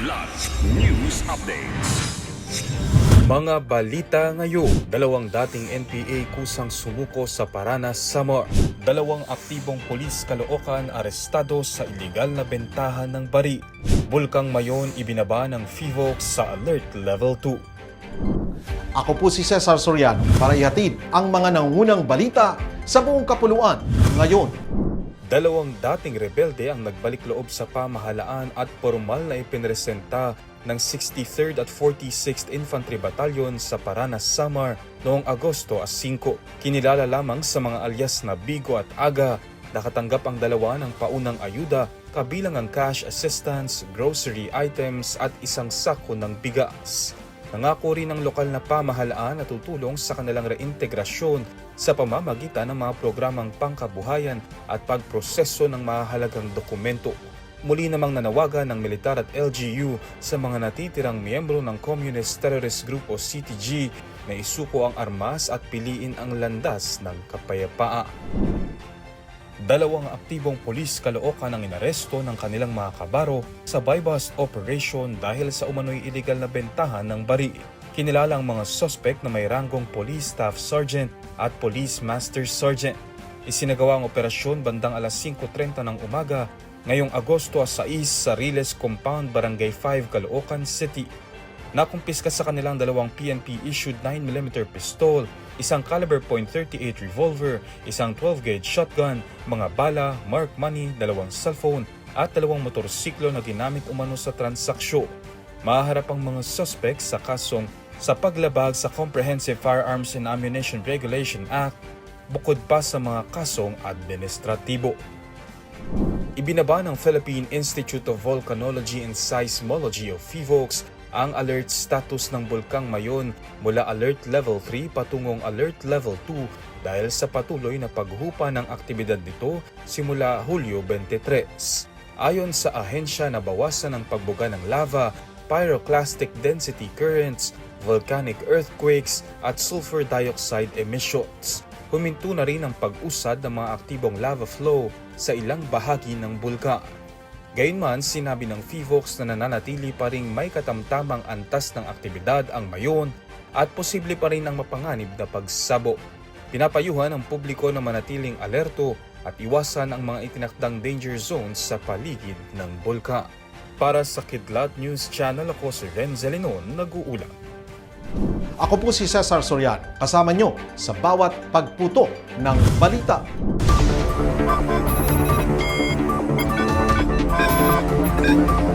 Kidlat News Updates. Mga balita ngayon, dalawang dating NPA kusang sumuko sa Paranas, Samar. Dalawang aktibong pulis Caloocan arestado sa iligal na bentahan ng bari. Bulkang Mayon ibinaba ng FIVOC sa Alert Level 2. Ako po si Cesar Soriano para ihatid ang mga nangunang balita sa buong kapuluan ngayon. Dalawang dating rebelde ang nagbalik loob sa pamahalaan at formal na ipinresenta ng 63rd at 46th Infantry Battalion sa Paranas, Samar noong Agosto 5. Kinilala lamang sa mga alias na Bigo at Aga. Nakatanggap ang dalawa ng paunang ayuda kabilang ang cash assistance, grocery items at isang sako ng bigas. Nangako rin ng lokal na pamahalaan na tutulong sa kanilang reintegrasyon sa pamamagitan ng mga programang pangkabuhayan at pagproseso ng mahalagang dokumento. Muli namang nanawagan ng militar at LGU sa mga natitirang miyembro ng Communist Terrorist Group o CTG na isuko ang armas at piliin ang landas ng kapayapaan. Dalawang aktibong pulis Caloocan ang inaresto ng kanilang mga kabaro sa buy-bust operation dahil sa umano'y iligal na bentahan ng bari. Kinilala ang mga suspect na may ranggong Police Staff Sergeant at Police Master Sergeant. Isinagawa ang operasyon bandang alas 5:30 ng umaga ngayong Agosto 6 sa Riles Compound, Barangay 5, Caloocan City. Nakumpiska sa kanilang dalawang PNP-issued 9mm pistol, isang caliber .38 revolver, isang 12-gauge shotgun, mga bala, marked money, dalawang cellphone at dalawang motorsiklo na ginamit umano sa transaksyon. Mahaharap ang mga suspect sa kasong sa paglabag sa Comprehensive Firearms and Ammunition Regulation Act bukod pa sa mga kasong administratibo. Ibinaba ng Philippine Institute of Volcanology and Seismology o PHIVOLCS ang alert status ng Bulkang Mayon mula Alert Level 3 patungong Alert Level 2 dahil sa patuloy na paghupa ng aktibidad nito simula Hulyo 23. Ayon sa ahensya, nabawasan ang pagbuga ng lava, pyroclastic density currents, volcanic earthquakes at sulfur dioxide emissions. Huminto na rin ang pag-usad ng mga aktibong lava flow sa ilang bahagi ng bulkan. Gayunman, sinabi ng PHIVOLCS na nananatili pa ring may katamtamang antas ng aktibidad ang Mayon at posible pa rin ang mapanganib na pagsabo. Pinapayuhan ang publiko na manatiling alerto at iwasan ang mga itinakdang danger zones sa paligid ng bulkan. Para sa Kidlat News Channel, ako si Renzel Linon, nag-uulat. Ako po si Cesar Soriano, kasama nyo sa bawat pagputo ng balita. Thank you.